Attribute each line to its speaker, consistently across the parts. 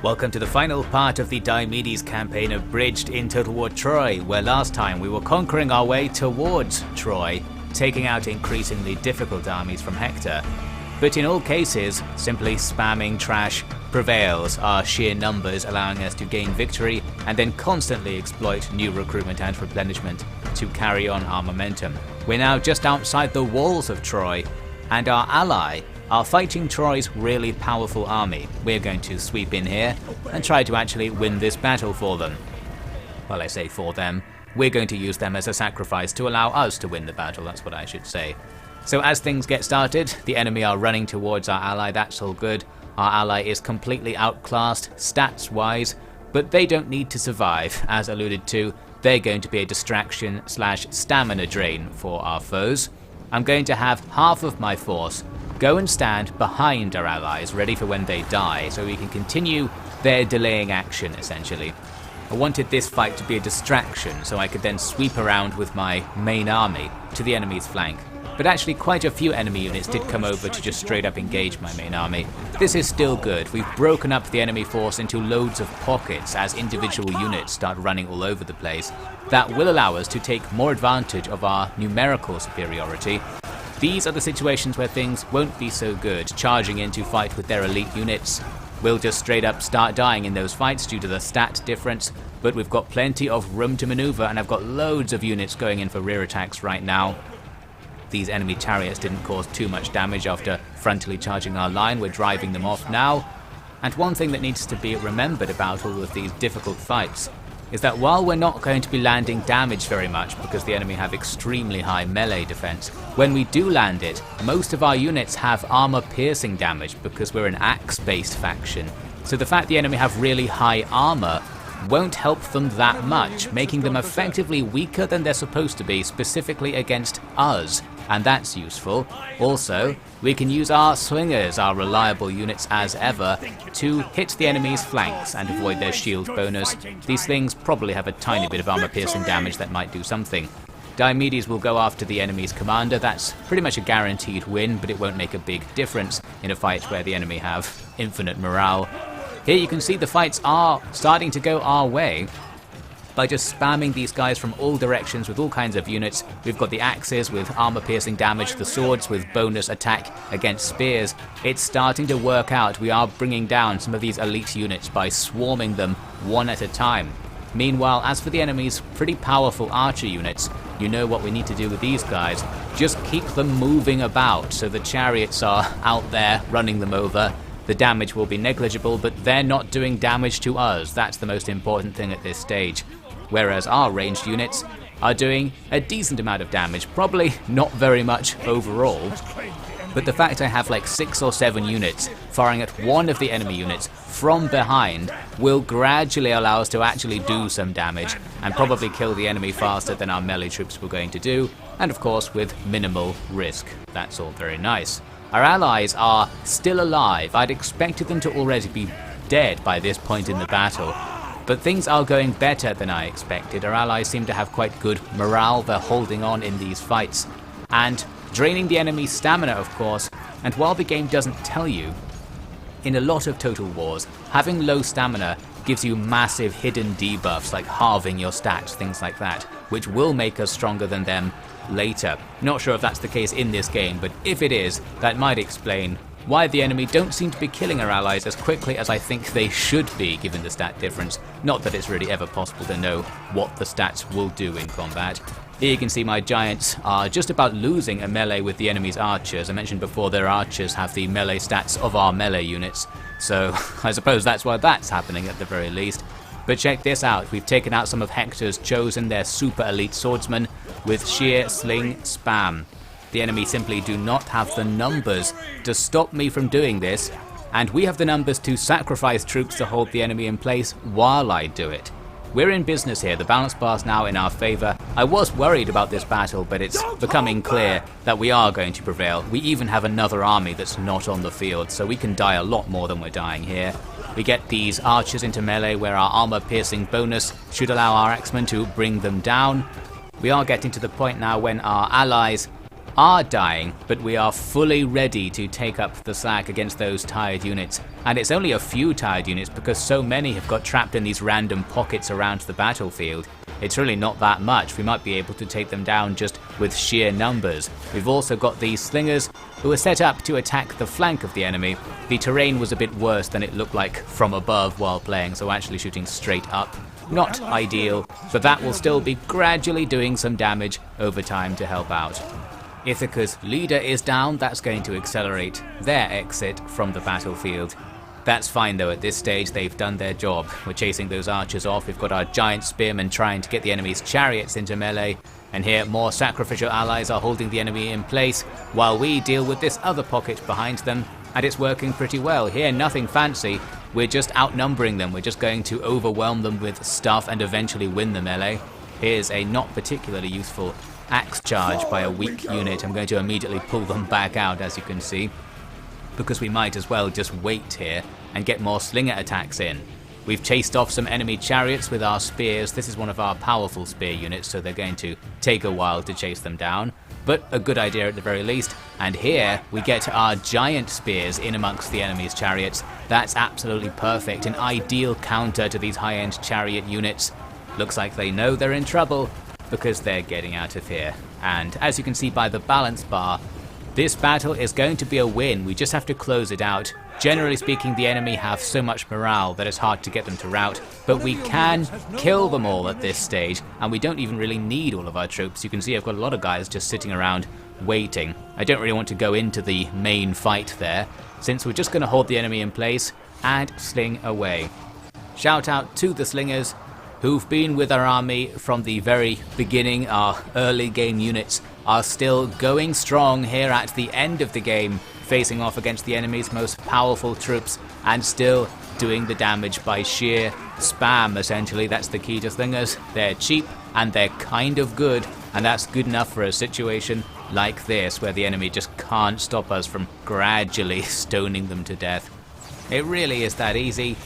Speaker 1: Welcome to the final part of the Diomedes campaign Abridged in Total War Troy, where last time we were conquering our way towards Troy, taking out increasingly difficult armies from Hector. But in all cases, simply spamming trash prevails, our sheer numbers allowing us to gain victory and then constantly exploit new recruitment and replenishment to carry on our momentum. We're now just outside the walls of Troy, and our ally are fighting Troy's really powerful army. We're going to sweep in here and try to actually win this battle for them. Well, I say for them. We're going to use them as a sacrifice to allow us to win the battle, that's what I should say. So as things get started, the enemy are running towards our ally, that's all good. Our ally is completely outclassed, stats-wise, but they don't need to survive. As alluded to, they're going to be a distraction / stamina drain for our foes. I'm going to have half of my force go and stand behind our allies, ready for when they die, so we can continue their delaying action, essentially. I wanted this fight to be a distraction, so I could then sweep around with my main army to the enemy's flank. But actually quite a few enemy units did come over to just straight up engage my main army. This is still good. We've broken up the enemy force into loads of pockets as individual units start running all over the place. That will allow us to take more advantage of our numerical superiority. These are the situations where things won't be so good. Charging in to fight with their elite units will just straight up start dying in those fights due to the stat difference, but we've got plenty of room to maneuver, and I've got loads of units going in for rear attacks right now. These enemy chariots didn't cause too much damage after frontally charging our line. We're driving them off now. And one thing that needs to be remembered about all of these difficult fights is that while we're not going to be landing damage very much because the enemy have extremely high melee defense, when we do land it, most of our units have armor piercing damage because we're an axe-based faction. So the fact the enemy have really high armor won't help them that much, making them effectively weaker than they're supposed to be, specifically against us, and that's useful. Also, we can use our slingers, our reliable units as ever, to hit the enemy's flanks and avoid their shield bonus. These things probably have a tiny bit of armor piercing damage that might do something. Diomedes will go after the enemy's commander. That's pretty much a guaranteed win, but it won't make a big difference in a fight where the enemy have infinite morale. Here you can see the fights are starting to go our way by just spamming these guys from all directions with all kinds of units. We've got the axes with armor piercing damage, the swords with bonus attack against spears. It's starting to work out. We are bringing down some of these elite units by swarming them one at a time. Meanwhile, as for the enemy's pretty powerful archer units, you know what we need to do with these guys. Just keep them moving about so the chariots are out there running them over. The damage will be negligible, but they're not doing damage to us. That's the most important thing at this stage. Whereas our ranged units are doing a decent amount of damage, probably not very much overall. But the fact I have like 6 or 7 units firing at one of the enemy units from behind will gradually allow us to actually do some damage and probably kill the enemy faster than our melee troops were going to do, and of course with minimal risk. That's all very nice. Our allies are still alive. I'd expected them to already be dead by this point in the battle, but things are going better than I expected. Our allies seem to have quite good morale. They're holding on in these fights and draining the enemy's stamina, of course. And while the game doesn't tell you, in a lot of Total Wars, having low stamina gives you massive hidden debuffs like halving your stats, things like that, which will make us stronger than them later. Not sure if that's the case in this game, but if it is, that might explain why the enemy don't seem to be killing our allies as quickly as I think they should be given the stat difference. Not that it's really ever possible to know what the stats will do in combat. Here you can see my giants are just about losing a melee with the enemy's archers. I mentioned before their archers have the melee stats of our melee units, so I suppose that's why that's happening at the very least. But check this out, we've taken out some of Hector's chosen, their super elite swordsmen, with sheer sling spam. The enemy simply do not have the numbers to stop me from doing this, and we have the numbers to sacrifice troops to hold the enemy in place while I do it. We're in business here, the balance bar's now in our favour. I was worried about this battle, but it's becoming clear that we are going to prevail. We even have another army that's not on the field, so we can die a lot more than we're dying here. We get these archers into melee where our armor piercing bonus should allow our axemen to bring them down. We are getting to the point now when our allies are dying, but we are fully ready to take up the slack against those tired units. And it's only a few tired units because so many have got trapped in these random pockets around the battlefield. It's really not that much. We might be able to take them down just with sheer numbers. We've also got these slingers who are set up to attack the flank of the enemy. The terrain was a bit worse than it looked like from above while playing, so actually shooting straight up. Not ideal, but that will still be gradually doing some damage over time to help out. Ithaca's leader is down. That's going to accelerate their exit from the battlefield. That's fine though, at this stage they've done their job. We're chasing those archers off, we've got our giant spearmen trying to get the enemy's chariots into melee, and here more sacrificial allies are holding the enemy in place while we deal with this other pocket behind them, and it's working pretty well. Here nothing fancy, we're just outnumbering them, we're just going to overwhelm them with stuff and eventually win the melee. Here's a not particularly useful axe charge by a weak unit. I'm going to immediately pull them back out, as you can see, because we might as well just wait here and get more slinger attacks in. We've chased off some enemy chariots with our spears. This is one of our powerful spear units, so they're going to take a while to chase them down, but a good idea at the very least. And here we get our giant spears in amongst the enemy's chariots. That's absolutely perfect, an ideal counter to these high-end chariot units. Looks like they know they're in trouble because they're getting out of here. And as you can see by the balance bar, this battle is going to be a win. We just have to close it out. Generally speaking, the enemy have so much morale that it's hard to get them to rout, but we can kill them all at this stage, and we don't even really need all of our troops. You can see I've got a lot of guys just sitting around waiting. I don't really want to go into the main fight there, since we're just going to hold the enemy in place and sling away. Shout out to the slingers who've been with our army from the very beginning. Our early game units are still going strong here at the end of the game, facing off against the enemy's most powerful troops and still doing the damage by sheer spam, essentially. That's the key to slingers. They're cheap and they're kind of good, and that's good enough for a situation like this where the enemy just can't stop us from gradually stoning them to death. It really is that easy.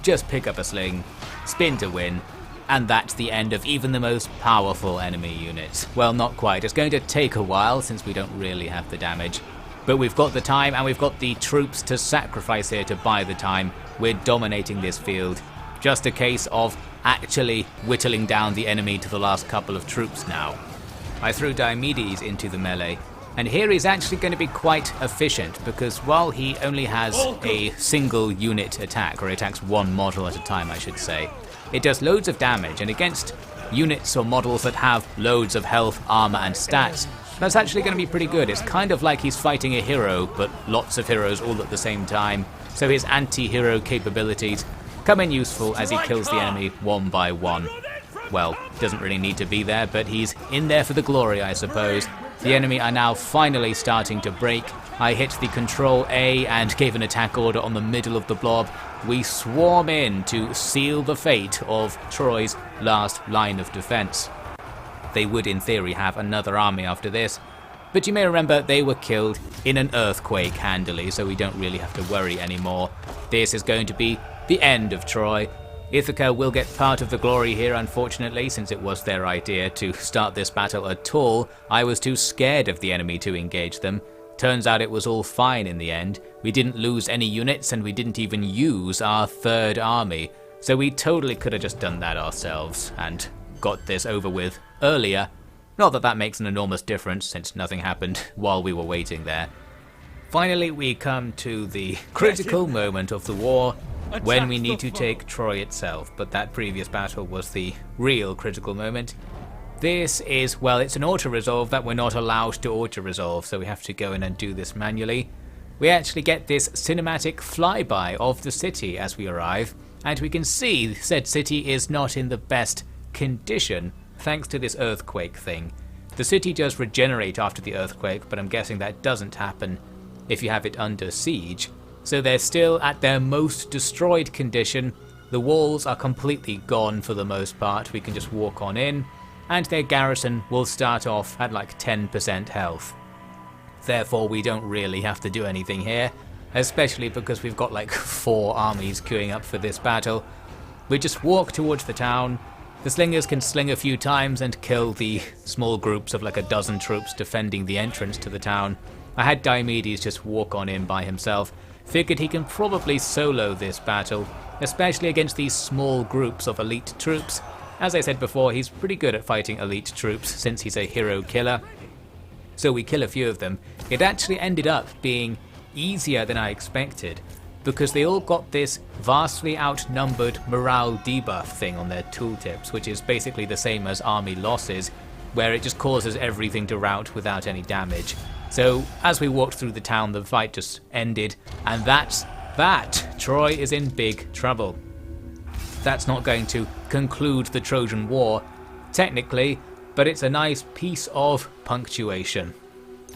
Speaker 1: Just pick up a sling, spin to win, and that's the end of even the most powerful enemy units. Well, not quite. It's going to take a while since we don't really have the damage. But we've got the time and we've got the troops to sacrifice here to buy the time. We're dominating this field. Just a case of actually whittling down the enemy to the last couple of troops now. I threw Diomedes into the melee, and here he's actually going to be quite efficient because while he only has a single unit attack, or attacks one model at a time I should say, it does loads of damage, and against units or models that have loads of health, armor and stats, that's actually going to be pretty good. It's kind of like he's fighting a hero, but lots of heroes all at the same time, so his anti-hero capabilities come in useful as he kills the enemy one by one. Well, doesn't really need to be there, but he's in there for the glory, I suppose. The enemy are now finally starting to break. I hit the Control A and gave an attack order on the middle of the blob. We swarm in to seal the fate of Troy's last line of defense. They would in theory have another army after this, but you may remember they were killed in an earthquake handily, so we don't really have to worry anymore. This is going to be the end of Troy. Ithaca will get part of the glory here, unfortunately, since it was their idea to start this battle at all. I was too scared of the enemy to engage them. Turns out it was all fine in the end. We didn't lose any units and we didn't even use our third army, so we totally could have just done that ourselves and got this over with earlier. Not that that makes an enormous difference since nothing happened while we were waiting there. Finally, we come to the critical moment of the war, when we need to take Troy itself, but that previous battle was the real critical moment. This is, well, it's an auto-resolve that we're not allowed to auto-resolve, so we have to go in and do this manually. We actually get this cinematic flyby of the city as we arrive, and we can see said city is not in the best condition thanks to this earthquake thing. The city does regenerate after the earthquake, but I'm guessing that doesn't happen if you have it under siege. So they're still at their most destroyed condition. The walls are completely gone for the most part. We can just walk on in, and their garrison will start off at like 10% health. Therefore, we don't really have to do anything here, especially because we've got like 4 armies queuing up for this battle. We just walk towards the town, The slingers can sling a few times and kill the small groups of like a dozen troops defending the entrance to the town. I had Diomedes just walk on in by himself. Figured he can probably solo this battle, especially against these small groups of elite troops. As I said before, he's pretty good at fighting elite troops since he's a hero killer. So we kill a few of them. It actually ended up being easier than I expected, because they all got this vastly outnumbered morale debuff thing on their tooltips, which is basically the same as army losses, where it just causes everything to rout without any damage. So as we walked through the town, the fight just ended, and that's that. Troy is in big trouble. That's not going to conclude the Trojan War, technically, but it's a nice piece of punctuation.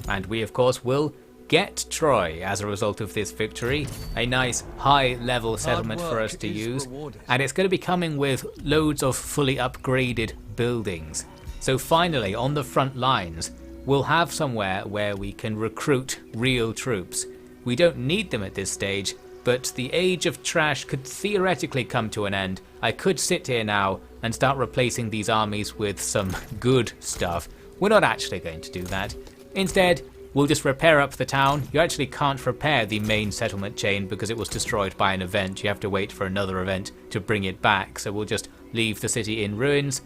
Speaker 1: And we of course will get Troy as a result of this victory, a nice high-level settlement for us to use, and it's going to be coming with loads of fully upgraded buildings. So finally, on the front lines, we'll have somewhere where we can recruit real troops. We don't need them at this stage, but the age of trash could theoretically come to an end. I could sit here now and start replacing these armies with some good stuff. We're not actually going to do that. Instead, we'll just repair up the town. You actually can't repair the main settlement chain because it was destroyed by an event. You have to wait for another event to bring it back. So we'll just leave the city in ruins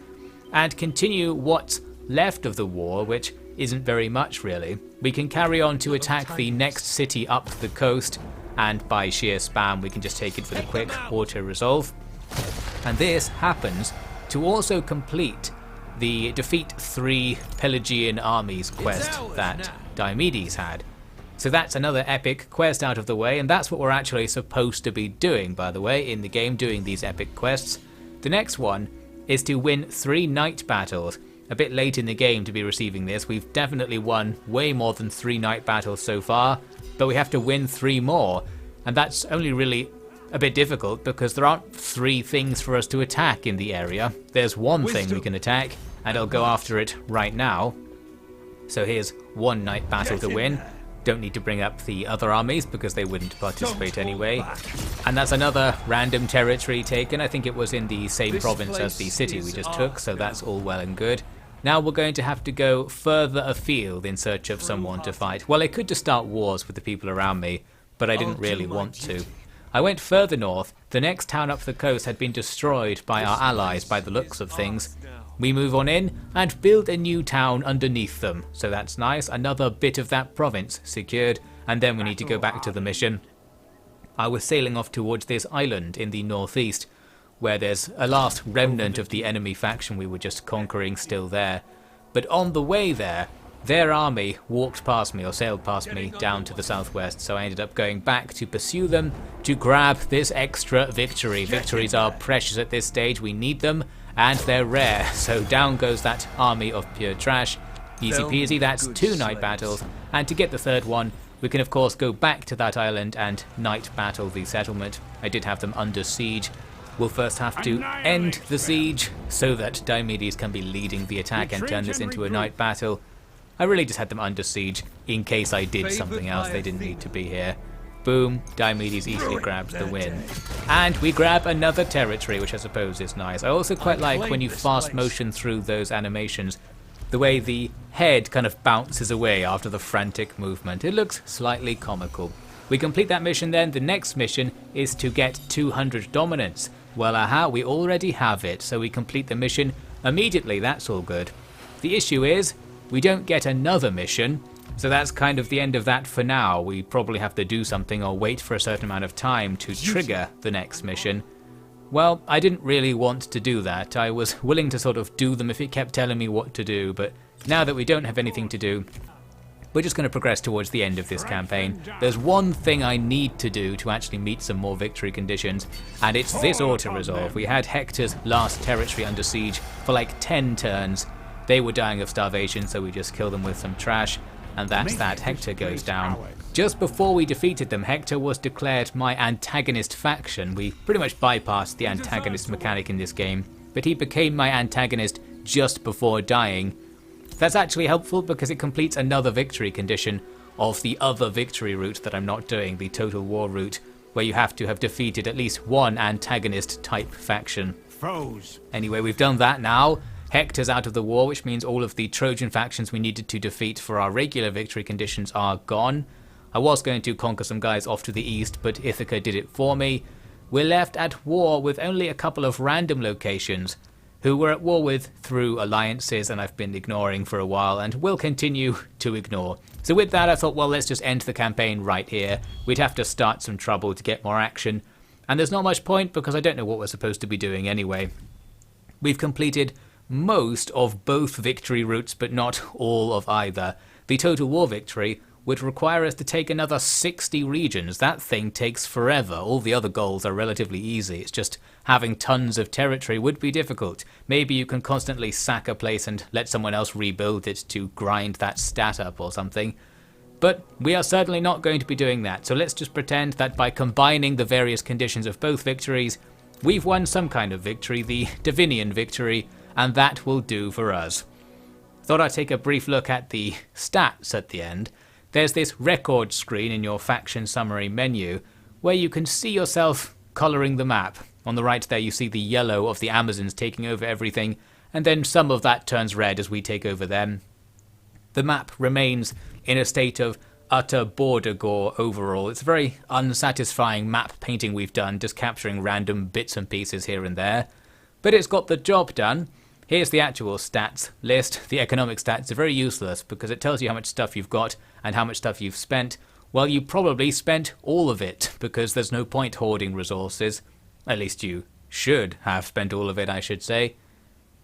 Speaker 1: and continue what's left of the war, which isn't very much really. We can carry on to attack the next city up the coast, and by sheer spam we can just take it with a quick auto-resolve. And this happens to also complete the defeat 3 Pelagian armies quest that Diomedes had. So that's another epic quest out of the way, and that's what we're actually supposed to be doing, by the way, in the game, doing these epic quests. The next one is to win 3 night battles. A bit late in the game to be receiving this. We've definitely won way more than 3 night battles so far, but we have to win 3 more, and that's only really a bit difficult because there aren't 3 things for us to attack in the area. There's one thing we can attack, and I'll go after it right now. So here's 1 night battle to win. Don't need to bring up the other armies because they wouldn't participate anyway. And that's another random territory taken. I think it was in the same province as the city we just took, so that's all well and good. Now we're going to have to go further afield in search of someone to fight. Well, I could just start wars with the people around me, but I didn't really want to. I went further north. The next town up the coast had been destroyed by our allies by the looks of things. We move on in and build a new town underneath them, so that's nice. Another bit of that province secured, and then we need to go back to the mission. I was sailing off towards this island in the northeast, where there's a last remnant of the enemy faction we were just conquering still there. But on the way there, their army walked past me, or sailed past me, down to the southwest, so I ended up going back to pursue them, to grab this extra victory. Victories are precious at this stage, we need them, and they're rare, so down goes that army of pure trash. Easy peasy, that's 2 night battles, and to get the 3rd one, we can of course go back to that island and night battle the settlement. I did have them under siege. We'll first have to end the siege so that Diomedes can be leading the attack and turn this into a night battle. I really just had them under siege in case I did something else. They didn't need to be here. Boom, Diomedes easily grabs the win. And we grab another territory, which I suppose is nice. I also quite like when you fast motion through those animations, the way the head kind of bounces away after the frantic movement. It looks slightly comical. We complete that mission then. The next mission is to get 200 dominance. Well, aha, we already have it, so we complete the mission immediately. That's all good. The issue is, we don't get another mission, so that's kind of the end of that for now. We probably have to do something or wait for a certain amount of time to trigger the next mission. Well, I didn't really want to do that. I was willing to sort of do them if it kept telling me what to do, but now that we don't have anything to do, we're just going to progress towards the end of this campaign. There's one thing I need to do to actually meet some more victory conditions, and it's this auto-resolve. We had Hector's last territory under siege for like 10 turns. They were dying of starvation, so we just killed them with some trash, and that's that. Hector goes down. Just before we defeated them, Hector was declared my antagonist faction. We pretty much bypassed the antagonist mechanic in this game, but he became my antagonist just before dying. That's actually helpful because it completes another victory condition of the other victory route that I'm not doing, the Total War route, where you have to have defeated at least one antagonist type faction.
Speaker 2: foes.
Speaker 1: Anyway, we've done that now. Hector's out of the war, which means all of the Trojan factions we needed to defeat for our regular victory conditions are gone. I was going to conquer some guys off to the east, but Ithaca did it for me. We're left at war with only a couple of random locations, who we're at war with through alliances and I've been ignoring for a while and will continue to ignore. So with that I thought, well, let's just end the campaign right here. We'd have to start some trouble to get more action. And there's not much point because I don't know what we're supposed to be doing anyway. We've completed most of both victory routes, but not all of either. The total war victory would require us to take another 60 regions. That thing takes forever. All the other goals are relatively easy. It's just having tons of territory would be difficult. Maybe you can constantly sack a place and let someone else rebuild it to grind that stat up or something. But we are certainly not going to be doing that, so let's just pretend that by combining the various conditions of both victories, we've won some kind of victory, the Divinian victory, and that will do for us. Thought I'd take a brief look at the stats at the end. There's this record screen in your faction summary menu where you can see yourself colouring the map. On the right there you see the yellow of the Amazons taking over everything, and then some of that turns red as we take over them. The map remains in a state of utter border gore overall. It's a very unsatisfying map painting we've done, just capturing random bits and pieces here and there. But it's got the job done. Here's the actual stats list. The economic stats are very useless because it tells you how much stuff you've got and how much stuff you've spent. Well, you probably spent all of it because there's no point hoarding resources. At least you should have spent all of it, I should say.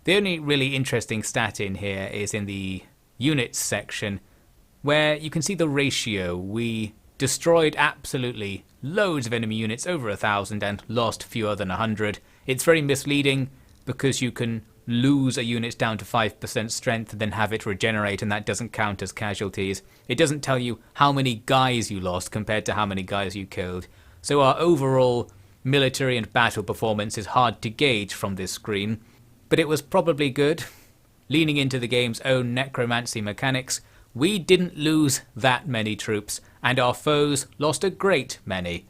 Speaker 1: The only really interesting stat in here is in the units section where you can see the ratio. We destroyed absolutely loads of enemy units, over 1,000, and lost fewer than 100. It's very misleading because you can lose a unit down to 5% strength and then have it regenerate, and that doesn't count as casualties. It doesn't tell you how many guys you lost compared to how many guys you killed. So our overall military and battle performance is hard to gauge from this screen, but it was probably good. Leaning into the game's own necromancy mechanics, we didn't lose that many troops, and our foes lost a great many.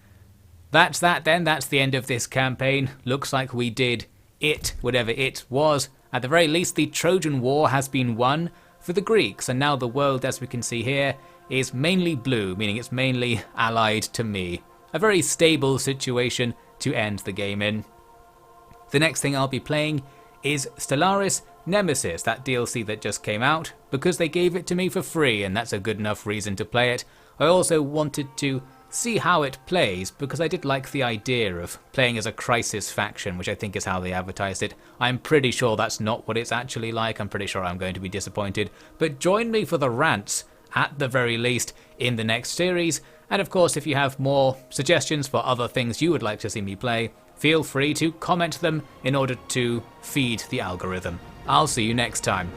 Speaker 1: That's that then, that's the end of this campaign. Looks like we did it, whatever it was. At the very least, the Trojan War has been won for the Greeks, and now the world, as we can see here, is mainly blue, meaning it's mainly allied to me. A very stable situation to end the game in. The next thing I'll be playing is Stellaris Nemesis, that DLC that just came out, because they gave it to me for free, and that's a good enough reason to play it. I also wanted to see how it plays, because I did like the idea of playing as a crisis faction, which I think is how they advertised it. I'm pretty sure that's not what it's actually like. I'm pretty sure I'm going to be disappointed. But join me for the rants, at the very least, in the next series. And of course, if you have more suggestions for other things you would like to see me play, feel free to comment them in order to feed the algorithm. I'll see you next time.